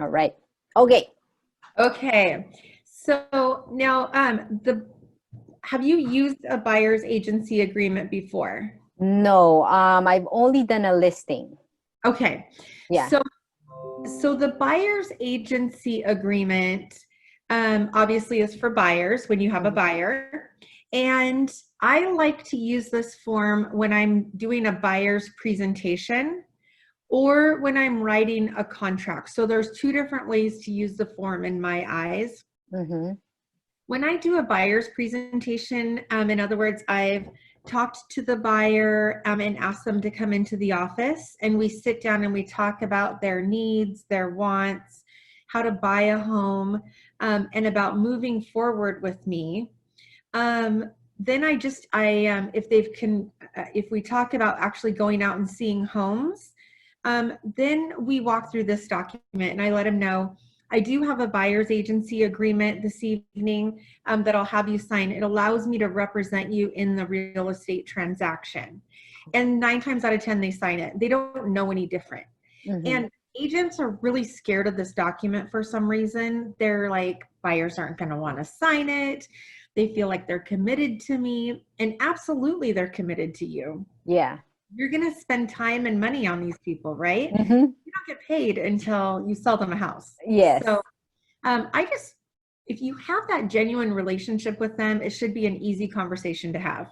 All right. Okay. Okay. So now, have you used a buyer's agency agreement before? No, I've only done a listing. Okay. Yeah. So, so the buyer's agency agreement, obviously is for buyers when you have a Mhm. buyer. And I like to use this form when I'm doing a buyer's presentation or when I'm writing a contract. So there's two different ways to use the form in my eyes. Mhm. When I do a buyer's presentation, in other words, I've talked to the buyer and asked them to come into the office, and we sit down and we talk about their needs, their wants, how to buy a home, and about moving forward with me. Then if if we talk about actually going out and seeing homes, then we walk through this document and I let them know I do have a buyer's agency agreement this evening that I'll have you sign. It allows me to represent you in the real estate transaction. And 9 times out of 10, they sign it. They don't know any different. Mhm. And agents are really scared of this document for some reason. They're like, buyers aren't going to want to sign it. They feel like they're committed to me. And absolutely, they're committed to you. Yeah. You're going to spend time and money on these people, right? Mhm. You don't get paid until you sell them a house. So Yes. I just, if you have that genuine relationship with them, it should be an easy conversation to have.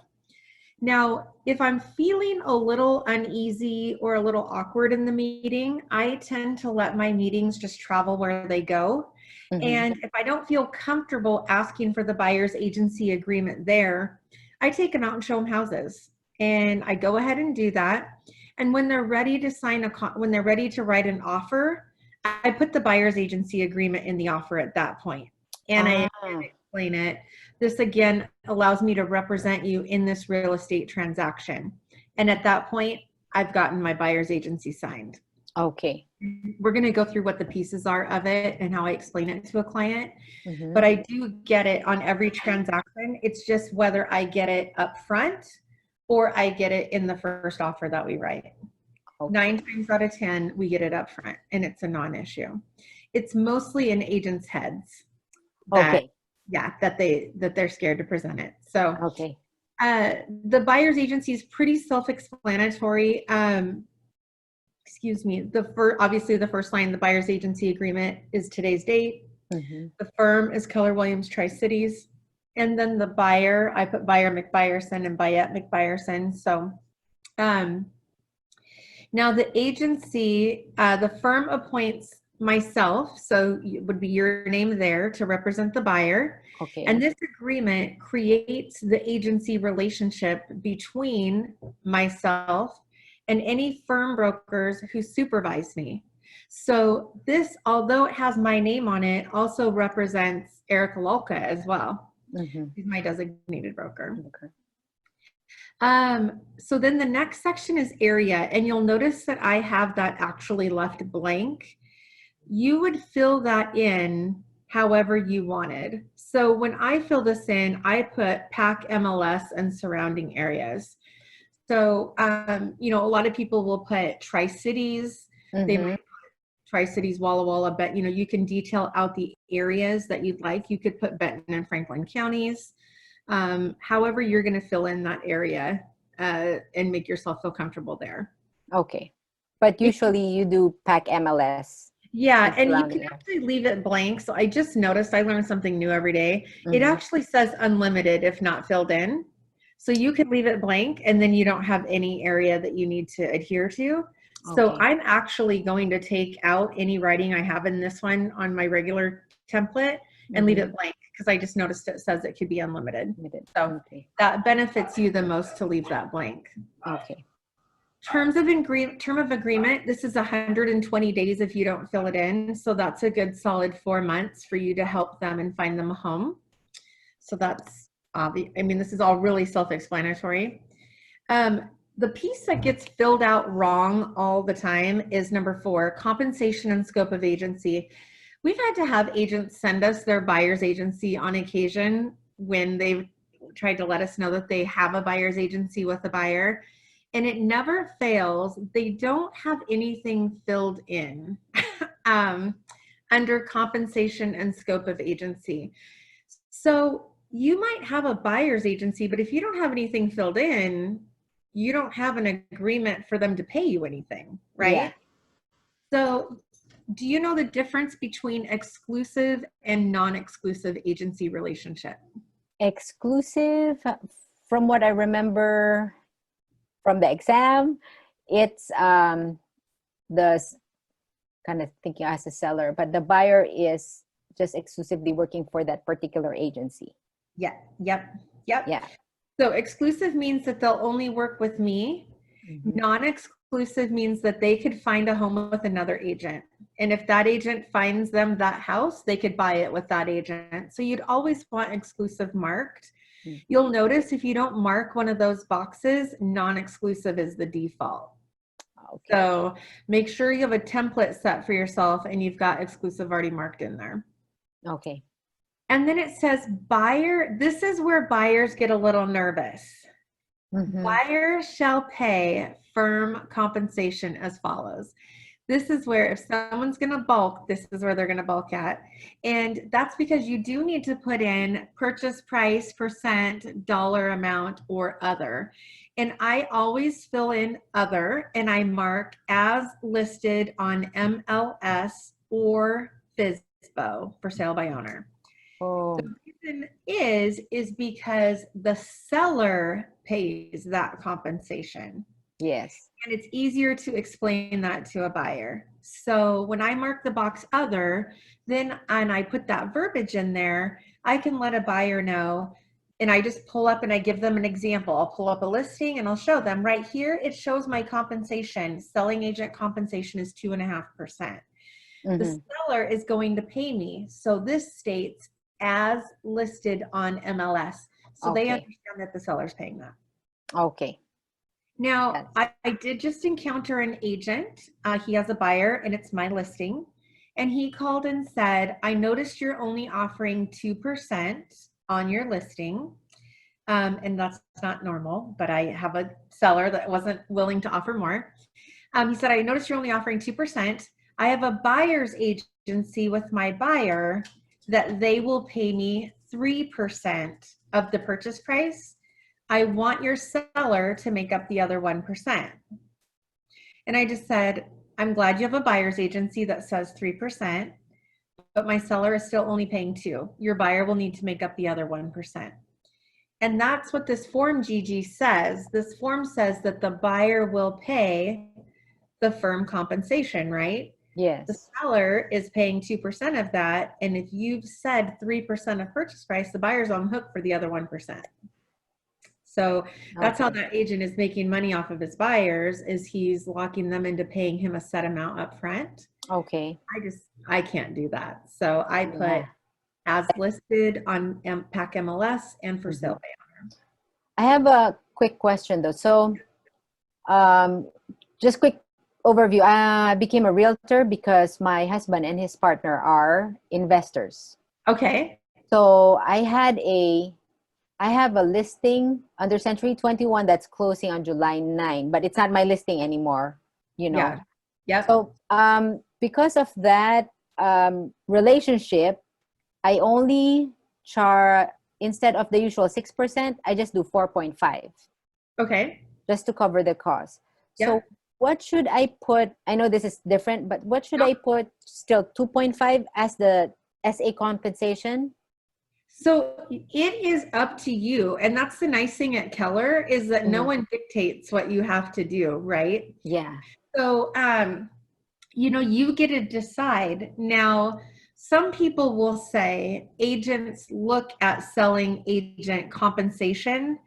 Now, if I'm feeling a little uneasy or a little awkward in the meeting, I tend to let my meetings just travel where they go. Mhm. And if I don't feel comfortable asking for the buyer's agency agreement there, I take them out and show them houses. And I go ahead and do that. And when they're ready to when they're ready to write an offer, I put the buyer's agency agreement in the offer at that point. And I Ah, explain it. This again allows me to represent you in this real estate transaction. And at that point, I've gotten my buyer's agency signed. okay. We're going to go through what the pieces are of it and how I explain it to a client. But Mhm. I do get it on every transaction. It's just whether I get it up front or I get it in the first offer that we write. Okay. 9 times out of 10, we get it up front and it's a non-issue. It's mostly in agents' heads that, Okay. yeah, that they're scared to present it. So Okay. uh, the buyer's agency is pretty self-explanatory. Excuse me. Obviously the first line, the buyer's agency agreement is today's date. Mhm. The firm is Keller Williams Tri-Cities, and then the buyer, I put buyer McBuyerson and Bayette McBuyerson. So um, now the agency, the firm appoints myself, so it would be your name there to represent the buyer. And Okay. this agreement creates the agency relationship between myself and any firm brokers who supervise me. So this, although it has my name on it, also represents Erica Lolka as well. Mhm. He's my designated broker. Okay. So then the next section is area, and you'll notice that I have that actually left blank. You would fill that in however you wanted. So when I fill this in, I put PAC MLS and surrounding areas. So, a lot of people will put Tri-Cities. They Mhm. might Tri-Cities, Walla Walla, but you can detail out the areas that you'd like. You could put Benton and Franklin counties. However, you're going to fill in that area and make yourself feel comfortable there. Okay. But If usually you do pack MLS Yeah, and and you surrounding can area. actually leave it blank. So I just noticed I learned something new every day. It Mhm. actually says unlimited if not filled in. So you can leave it blank and then you don't have any area that you need to adhere to. So Okay. I'm actually going to take out any writing I have in this one on my regular template and leave Mhm. it blank because I just noticed it says it could be unlimited. Limited. So Okay. that benefits you the most to leave that blank. Okay. Term of agreement, this is 120 days if you don't fill it in. So that's a good solid 4 months for you to help them and find them a home. So that's obvious. I mean, this is all really self-explanatory. The piece that gets filled out wrong all the time is number 4, compensation and scope of agency. We've had to have agents send us their buyer's agency on occasion when they've tried to let us know that they have a buyer's agency with a buyer, and it never fails. They don't have anything filled in. um, under compensation and scope of agency. So you might have a buyer's agency, but if you don't have anything filled in, you don't have an agreement for them to pay you anything, right? Yeah. So do you know the difference between exclusive and non-exclusive agency relationship? Exclusive, from what I remember from the exam, it's kind of thinking as a seller, but the buyer is just exclusively working for that particular agency. Yeah, yep. Yeah. So exclusive means that they'll only work with me. Mhm. Non-exclusive means that they could find a home with another agent. And if that agent finds them that house, they could buy it with that agent. So you'd always want exclusive marked. Mhm. You'll notice if you don't mark one of those boxes, non-exclusive is the default. Okay. So make sure you have a template set for yourself and you've got exclusive already marked in there. Okay. And then it says buyer. This is where buyers get a little nervous. Mhm. Buyer shall pay firm compensation as follows. This is where if someone's going to bulk, this is where they're going to bulk at. And that's because you do need to put in purchase price, percent, dollar amount, or other. And I always fill in other and I mark as listed on MLS or FSBO for sale by owner. Oh, The reason is because the seller pays that compensation. yes. And it's easier to explain that to a buyer. So when I mark the box other, then and I put that verbiage in there, I can let a buyer know. And I just pull up and I give them an example. I'll pull up a listing and I'll show them right here. It shows my compensation. Selling agent compensation is 2.5%. The Mhm. seller is going to pay me. So this states as listed on MLS. So they Okay. understand that the seller's paying that. Okay. Now, That's I did just encounter an agent. He has a buyer and it's my listing. And he called and said, I noticed you're only offering 2% on your listing. And that's not normal, but I have a seller that wasn't willing to offer more. He said, I noticed you're only offering 2%. I have a buyer's agency with my buyer that they will pay me 3% of the purchase price. I want your seller to make up the other 1%. And I just said, I'm glad you have a buyer's agency that says 3%, but my seller is still only paying 2%. Your buyer will need to make up the other 1%. And that's what this form, Gigi, says. This form says that the buyer will pay the firm compensation, right? The yes. seller is paying 2% of that. And if you've said 3% of purchase price, the buyer's on hook for the other 1%. So that's how Okay. that agent is making money off of his buyers, is he's locking them into paying him a set amount up front. Okay. I can't do that. So I put Yeah. as listed on PAC MLS and for sale Mhm. by owner. I have a quick question though. So, um, just quick overview. I became a realtor because my husband and his partner are investors. Okay. So I have a listing under Century 21 that's closing on July 9, but it's not my listing anymore, you know. Yeah. Yep. So, because of that relationship, I only charge, instead of the usual 6%, I just do 4.5 Okay. just to cover the cost. So, Yep. what should I put? I know this is different, but what should Yep. I put? Still 2.5 as the SA compensation? So it is up to you. And that's the nice thing at Keller, is that no Mhm. one dictates what you have to do, right? Yeah. So, you get to decide. Now, some people will say agents look at selling agent compensation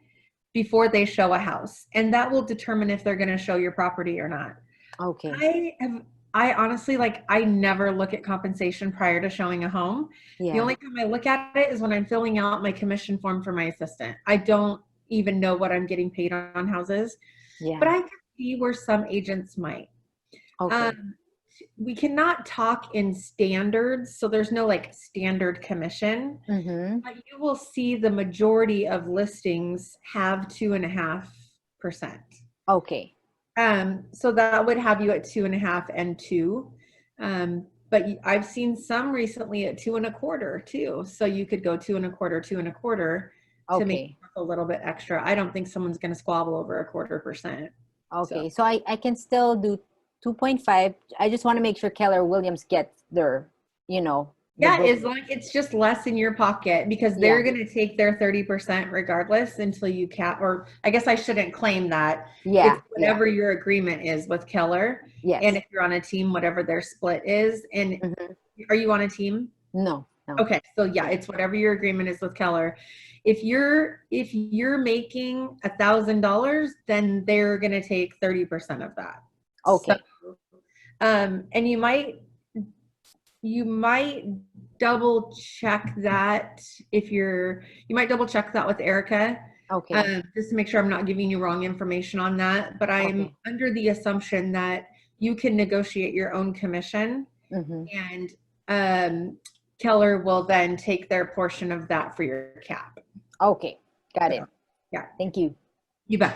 before they show a house, and that will determine if they're going to show your property or not. Okay. I honestly, I never look at compensation prior to showing a home. The Yeah. only time I look at it is when I'm filling out my commission form for my assistant. I don't even know what I'm getting paid on houses, but Yeah. I can see where some agents might. Okay. We cannot talk in standards, so there's no standard commission, Mm-hmm. but you will see the majority of listings have 2.5%. Okay. So that would have you at 2.5 and 2. But but I've seen some recently at 2.25 too. So you could go 2.25, 2.25 to make Okay. a little bit extra. I don't think someone's going to squabble over 1/4%. Okay. So I can still do 2.5. I just want to make sure Keller Williams gets their, you know, the Yeah, book. as long it's just less in your pocket because they're going to take their 30% regardless until you cap, or I guess I shouldn't claim that. Yeah. It's whatever your agreement is with Keller. Yes. And if you're on a team, whatever their split is. And Mhm. are you on a team? No. Okay, so yeah, it's whatever your agreement is with Keller. If you're making $1,000, then they're gonna take 30% of that. Okay. So, and you might double check that you might double check that with Erica, Okay. just to make sure I'm not giving you wrong information on that. But I'm Okay. under the assumption that you can negotiate your own commission, Mm-hmm. and Keller will then take their portion of that for your cap. Okay. Got it. Yeah. Thank you. You bet.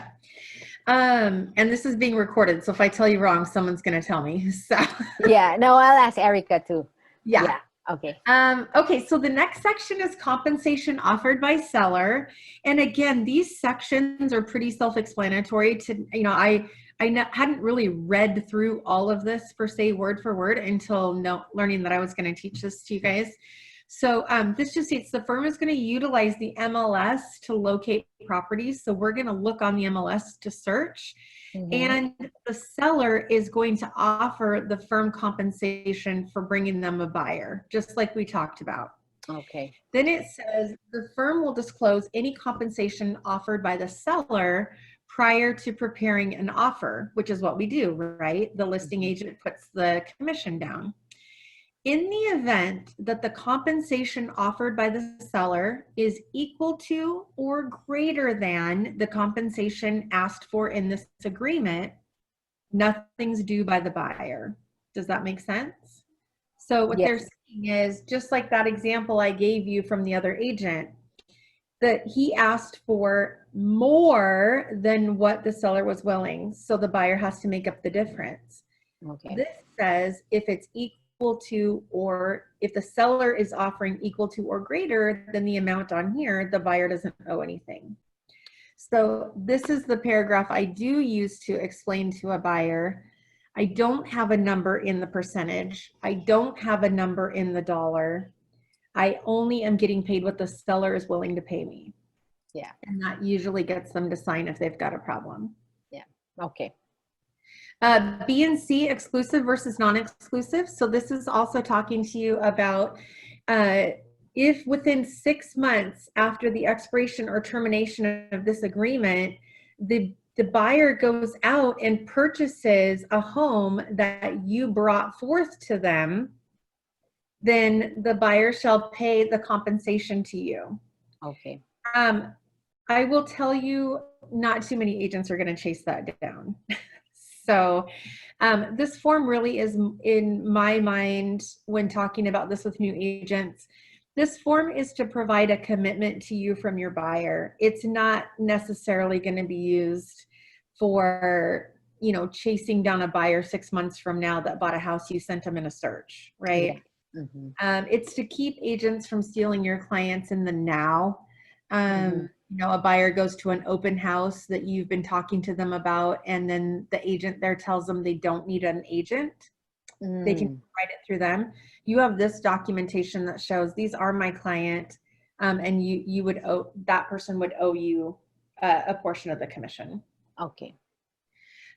And this is being recorded, so if I tell you wrong, someone's going to tell me. So Yeah. No, I'll ask Erica too. yeah. Okay. Okay, so the next section is compensation offered by seller. And again, these sections are pretty self-explanatory. To, you know, I hadn't really read through all of this per se word for word until learning that I was going to teach this to you guys. So this just states the firm is going to utilize the MLS to locate properties. So we're going to look on the MLS to search. Mm-hmm. And the seller is going to offer the firm compensation for bringing them a buyer, just like we talked about. Okay. Then it says the firm will disclose any compensation offered by the seller prior to preparing an offer, which is what we do, right? The listing agent puts the commission down. In the event that the compensation offered by the seller is equal to or greater than the compensation asked for in this agreement, nothing's due by the buyer. Does that make sense? So what they're saying is, just like that example I gave you from the other agent, that he asked for more than what the seller was willing. So the buyer has to make up the difference. Okay. This says if it's equal to, or if the seller is offering equal to or greater than the amount on here, the buyer doesn't owe anything. So this is the paragraph I do use to explain to a buyer, I don't have a number in the percentage. I don't have a number in the dollar. I only am getting paid what the seller is willing to pay me. Yeah. And that usually gets them to sign if they've got a problem. Yeah. Okay. B and C, exclusive versus non-exclusive. So this is also talking to you about if within 6 months after the expiration or termination of this agreement, the buyer goes out and purchases a home that you brought forth to them, then the buyer shall pay the compensation to you. Okay. I will tell you, not too many agents are going to chase that down. So this form really is, in my mind, when talking about this with new agents, this form is to provide a commitment to you from your buyer. It's not necessarily going to be used for, you know, chasing down a buyer 6 months from now that bought a house you sent them in a search, right? Yeah. Mm-hmm. It's to keep agents from stealing your clients in the now. You know, a buyer goes to an open house that you've been talking to them about, and then the agent there tells them they don't need an agent. They can write it through them. You have this documentation that shows these are my client, and you would owe, that person would owe you a portion of the commission. Okay.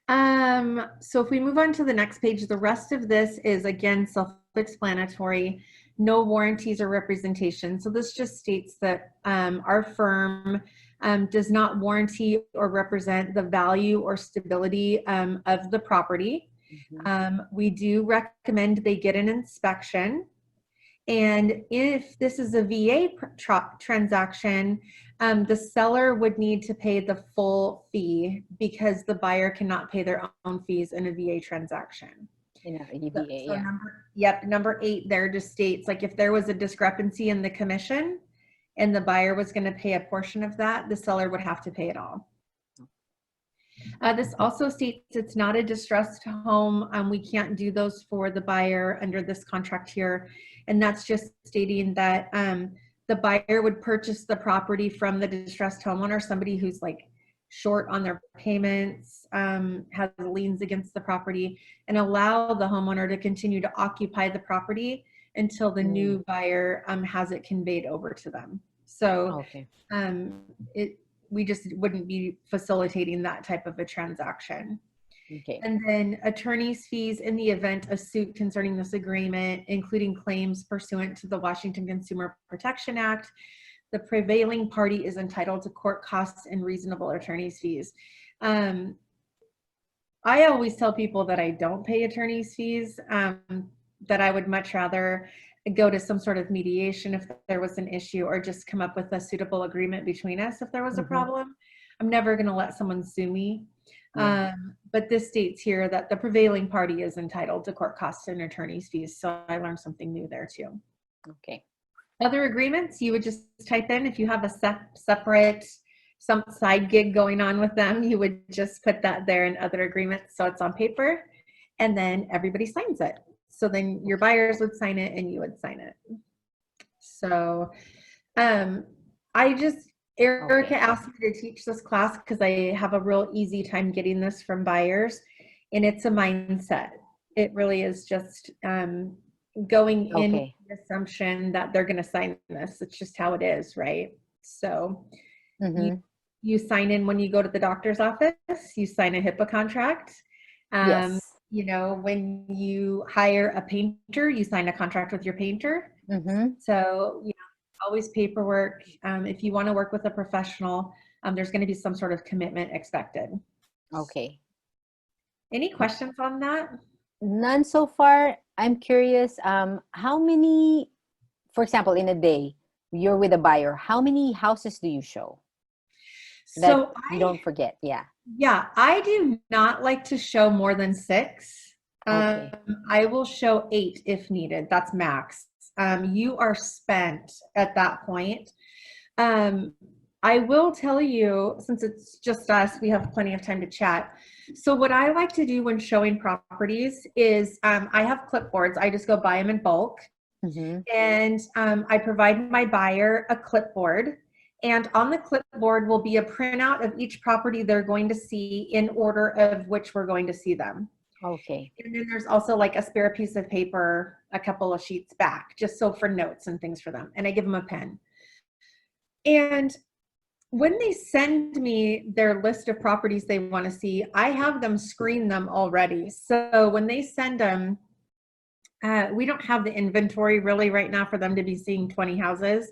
So if we move on to the next page, the rest of this is again self-explanatory. No warranties or representation. So this just states that our firm does not warranty or represent the value or stability of the property. We do recommend they get an inspection. And if this is a VA transaction, the seller would need to pay the full fee because the buyer cannot pay their own fees in a VA transaction. In a VA, yeah. Number 8 there just states, like, if there was a discrepancy in the commission and the buyer was going to pay a portion of that, the seller would have to pay it all. This also states it's not a distressed home. We can't do those for the buyer under this contract here. And that's just stating that the buyer would purchase the property from the distressed homeowner, somebody who's like short on their payments, has liens against the property, and allow the homeowner to continue to occupy the property until the new buyer has it conveyed over to them. So Okay. we just wouldn't be facilitating that type of a transaction. Okay. And then attorney's fees in the event a suit concerning this agreement, including claims pursuant to the Washington Consumer Protection Act. The prevailing party is entitled to court costs and reasonable attorney's fees. I always tell people that I don't pay attorney's fees, that I would much rather go to some sort of mediation if there was an issue, or just come up with a suitable agreement between us if there was a problem. I'm never going to let someone sue me. But this states here that the prevailing party is entitled to court costs and attorney's fees. So I learned something new there too. Okay. Other agreements, you would just type in, if you have a separate, some side gig going on with them, you would just put that there in other agreements. So it's on paper, and then everybody signs it. So then your buyers would sign it and you would sign it. So Erica asked me to teach this class because I have a real easy time getting this from buyers, and it's a mindset. It really is just going in with the assumption that they're going to sign this. It's just how it is, right? So you sign in when you go to the doctor's office, you sign a HIPAA contract. Yes. You know, when you hire a painter, you sign a contract with your painter. So, you know, always paperwork. If you want to work with a professional, there's going to be some sort of commitment expected. Okay. Any questions on that? None so far. I'm curious, how many, for example, in a day, you're with a buyer, how many houses do you show? That you don't forget. Yeah. Yeah, I do not like to show more than 6. Okay. I will show 8 if needed. That's max. You are spent at that point. I will tell you, since it's just us, we have plenty of time to chat. So what I like to do when showing properties is I have clipboards. I just go buy them in bulk. And I provide my buyer a clipboard. And on the clipboard will be a printout of each property they're going to see in order of which we're going to see them. Okay. And then there's also like a spare piece of paper, a couple of sheets back, just so for notes and things for them. And I give them a pen. And when they send me their list of properties they want to see, I have them screen them already. So when they send them, we don't have the inventory really right now for them to be seeing 20 houses.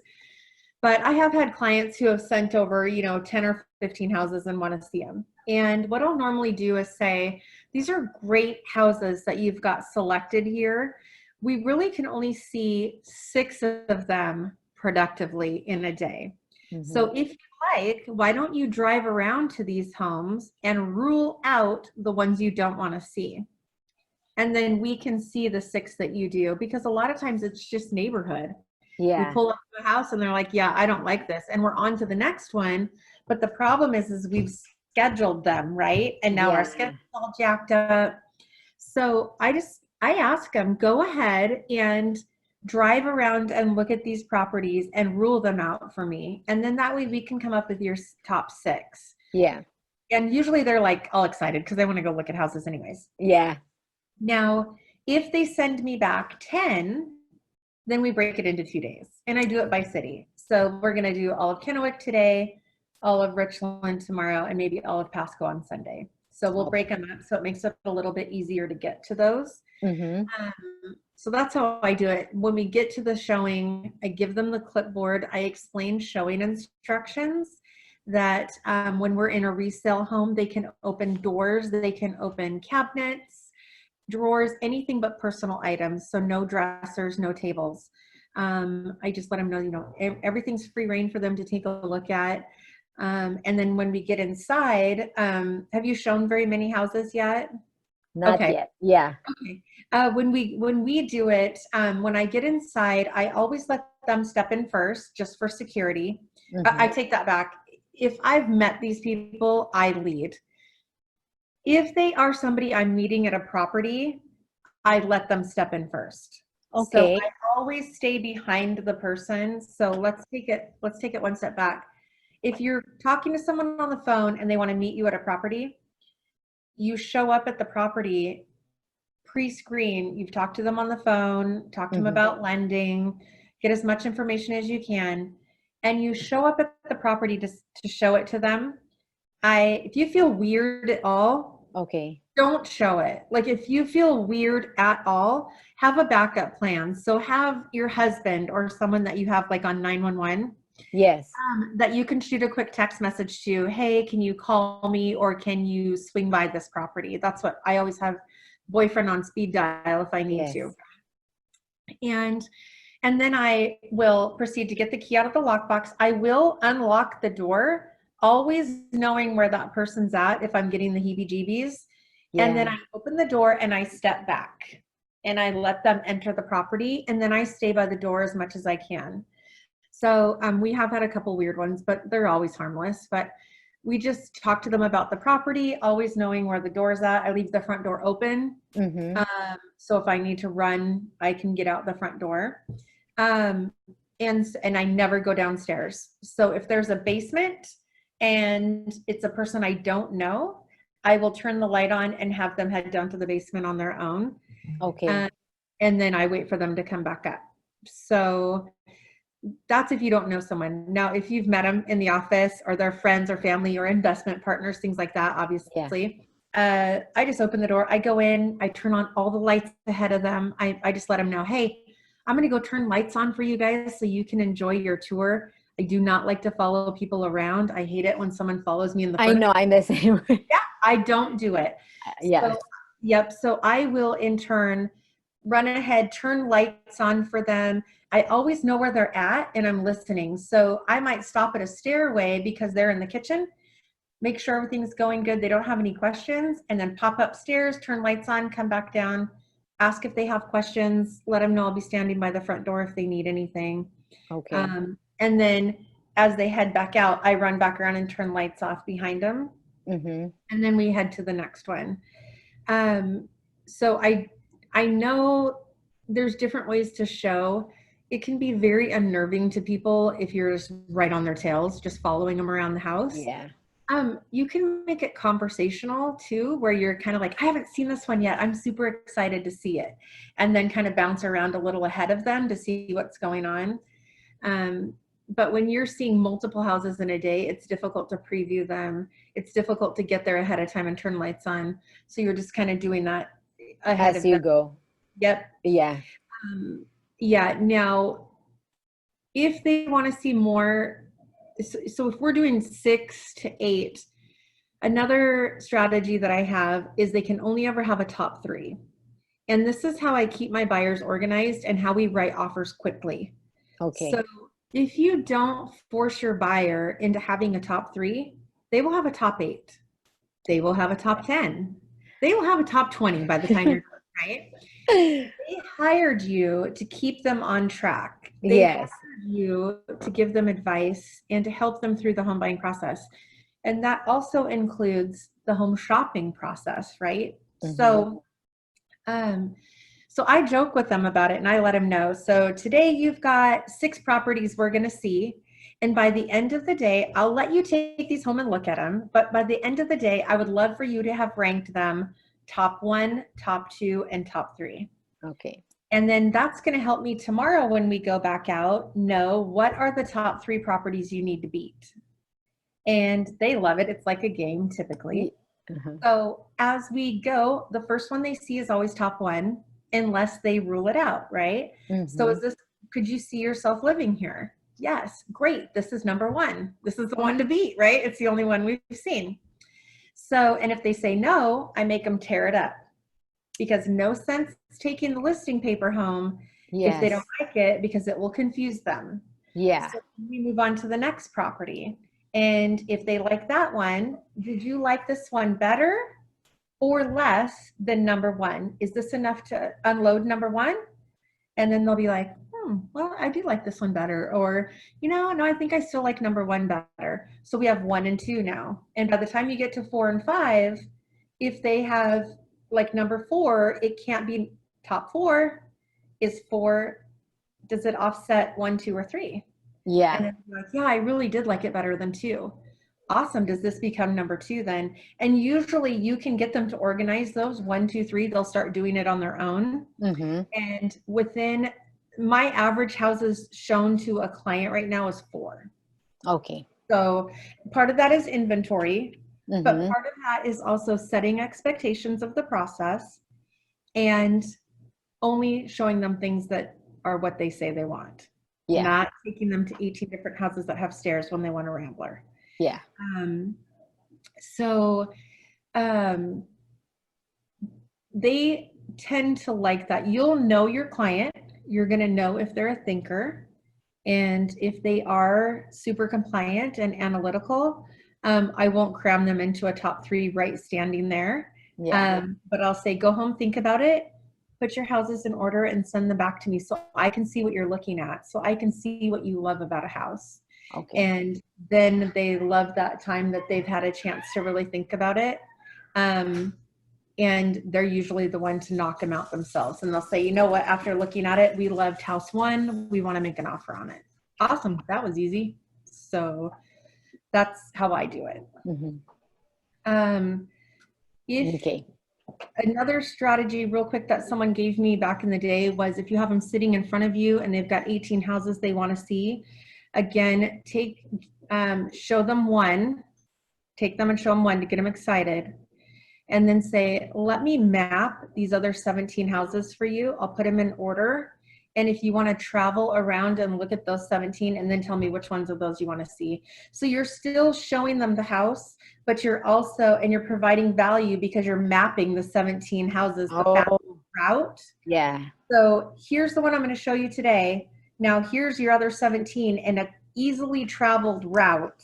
But I have had clients who have sent over, you know, 10 or 15 houses and want to see them. And what I'll normally do is say, these are great houses that you've got selected here. We really can only see 6 of them productively in a day. So if you like, why don't you drive around to these homes and rule out the ones you don't want to see? And then we can see the 6 that you do, because a lot of times it's just neighborhood. Yeah. We pull up to a house and they're like, yeah, I don't like this. And we're on to the next one. But the problem is we've scheduled them, right? And now our schedule's all jacked up. So I ask them, go ahead and drive around and look at these properties and rule them out for me. And then that way we can come up with your top 6. Yeah. And usually they're like all excited because they want to go look at houses anyways. Yeah. Now, if they send me back 10, then we break it into 2 days, and I do it by city. So we're going to do all of Kennewick today, all of Richland tomorrow, and maybe all of Pasco on Sunday. So we'll break them up so it makes it a little bit easier to get to those. So that's how I do it. When we get to the showing, I give them the clipboard. I explain showing instructions that when we're in a resale home, they can open doors, they can open cabinets, drawers, anything but personal items. So no dressers, no tables. I just let them know, you know, everything's free reign for them to take a look at. And then when we get inside, have you shown very many houses yet? Not yet. Yeah. Okay. When we do it, when I get inside, I always let them step in first, just for security. I take that back. If I've met these people, I lead. If they are somebody I'm meeting at a property, I let them step in first. So Okay. I always stay behind the person. So let's take it one step back. If you're talking to someone on the phone and they want to meet you at a property, you show up at the property pre-screen. You've talked to them on the phone, talk to them Mm-hmm. about lending, get as much information as you can, and you show up at the property to show it to them. If you feel weird at all, Okay. don't show it. Like if you feel weird at all, have a backup plan. So have your husband or someone that you have like on 911 Yes. that you can shoot a quick text message to, hey, can you call me or can you swing by this property? That's what I always have boyfriend on speed dial if I need to. Yes. And and then I will proceed to get the key out of the lockbox. I will unlock the door, always knowing where that person's at if I'm getting the heebie-jeebies. And then Yeah. I open the door and I step back and I let them enter the property. And then I stay by the door as much as I can. So we have had a couple weird ones, but they're always harmless. But we just talk to them about the property, always knowing where the door's at. I leave the front door open. Mm-hmm. So if I need to run, I can get out the front door. Um, and I never go downstairs. So if there's a basement and it's a person I don't know, I will turn the light on and have them head down to the basement on their own. Okay. Uh, and then I wait for them to come back up. So that's if you don't know someone. Now, if you've met them in the office or they're friends or family or investment partners, things like that, Yeah. obviously, I just open the door. I go in, I turn on all the lights ahead of them. I just let them know, hey, I'm going to go turn lights on for you guys so you can enjoy your tour. I do not like to follow people around. I hate it when someone follows me in the I front. know I'm the same way. Yeah, I don't do it. Yeah. So, yep. So I will in turn run ahead, turn lights on for them. I always know where they're at and I'm listening. So I might stop at a stairway because they're in the kitchen, make sure everything's going good. They don't have any questions, and then pop upstairs, turn lights on, come back down, ask if they have questions, let them know I'll be standing by the front door if they need anything. Okay. And then as they head back out, I run back around and turn lights off behind them. Mm-hmm. And then we head to the next one. Um, so I know there's different ways to show. It can be very unnerving to people if you're just right on their tails, just following them around the house. Yeah. You can make it conversational too, where you're kind of like, I haven't seen this one yet. I'm super excited to see it. And then kind of bounce around a little ahead of them to see what's going on. But when you're seeing multiple houses in a day, it's difficult to preview them. It's difficult to get there ahead of time and turn lights on. So you're just kind of doing that ahead As of you them. go. Yep. Yeah. Yeah. Now, if they want to see more, so if we're doing 6 to 8, another strategy that I have is they can only ever have a top 3. And this is how I keep my buyers organized and how we write offers quickly. So Okay. if you don't force your buyer into having a top 3, they will have a top 8. They will have a top 10. They will have a top 20 by the time you're done, right? They hired you to keep them on track. They hired Yes. you to give them advice and to help them through the home buying process. And that also includes the home shopping process, right? Mm-hmm. Um, so I joke with them about it and I let them know. So today you've got 6 properties we're going to see. And by the end of the day, I'll let you take these home and look at them. But by the end of the day, I would love for you to have ranked them top 1, top 2, and top 3. Okay. And then that's going to help me tomorrow when we go back out know what are the top 3 properties you need to beat. And they love it. It's like a game typically. Uh-huh. So as we go, the first one they see is always top 1 unless they rule it out, right? So Mm-hmm. could you see yourself living here? Yes, great. This is number 1. This is the one to beat, right? It's the only one we've seen. So, and if they say no, I make them tear it up because no sense taking the listing paper home if they don't Yes. like it because it will confuse them. Yeah. So we move on to the next property. And if they like that one, did you like this one better or less than number 1? Is this enough to unload number 1? And then they'll be like, well, I do like this one better. Or, no, I think I still like number 1 better. So we have 1 and 2 now. And by the time you get to 4 and 5, if they have like number 4, it can't be top 4 is 4. Does it offset 1, 2, or 3? Yeah. And then like, yeah, I really did like it better than 2. Awesome. Does this become number 2 then? And usually you can get them to organize those 1, 2, 3. They'll start doing it on their own. Mm-hmm. And within my average houses shown to a client right now is 4. Okay. So part of that is inventory, but Mm-hmm. part of that is also setting expectations of the process and only showing them things that are what they say they want. Yeah. Not taking them to 18 different houses that have stairs when they want a Rambler. Yeah. So they tend to like that. You'll know your client. You're going to know if they're a thinker. And if they are super compliant and analytical, I won't cram them into a top 3 right standing there. Yeah. But I'll say, go home, think about it, put your houses in order and send them back to me so I can see what you're looking at. So I can see what you love about a house. Okay. And then they love that time that they've had a chance to really think about it. And they're usually the one to knock them out themselves. And they'll say, you know what, after looking at it, we loved house 1. We want to make an offer on it. Awesome. That was easy. So that's how I do it. Mm-hmm. Okay. Another strategy real quick that someone gave me back in the day was if you have them sitting in front of you and they've got 18 houses they want to see, again, show them 1, take them and show them 1 to get them excited. And then say, let me map these other 17 houses for you. I'll put them in order. And if you want to travel around and look at those 17 and then tell me which ones of those you want to see. So you're still showing them the house, but you're providing value because you're mapping the 17 houses, the fastest route. Yeah. So here's the one I'm going to show you today. Now here's your other 17 and an easily traveled route.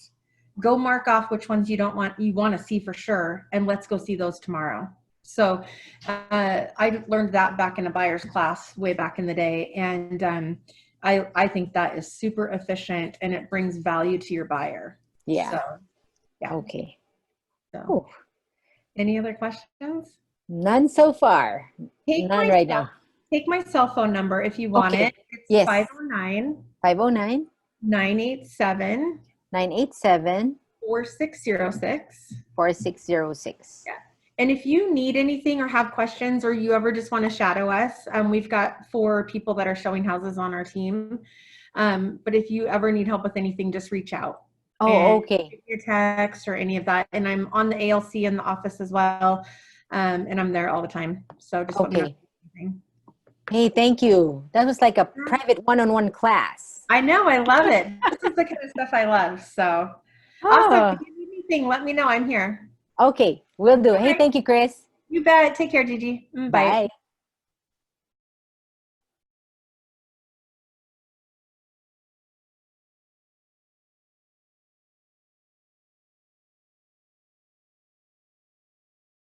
Go mark off which ones you want to see for sure, and let's go see those tomorrow. So I learned that back in a buyer's class way back in the day, and I think that is super efficient and it brings value to your buyer. Yeah. So, yeah. Okay. So, any other questions? None so far. None right now. Take my cell phone number if you want it. It's yes. 509 509 987 987 4606. 4606. Yeah. And if you need anything or have questions or you ever just want to shadow us, we've got 4 people that are showing houses on our team. But if you ever need help with anything, just reach out. Oh, okay. Give me a text or any of that. And I'm on the ALC in the office as well. And I'm there all the time. So just let me know anything. Hey, thank you. That was like a private one-on-one class. I know. I love it. This is the kind of stuff I love. So awesome. If you need anything, let me know. I'm here. Okay, will do. Hey, thank you, Chris. You bet. Take care, Gigi. Bye. Bye.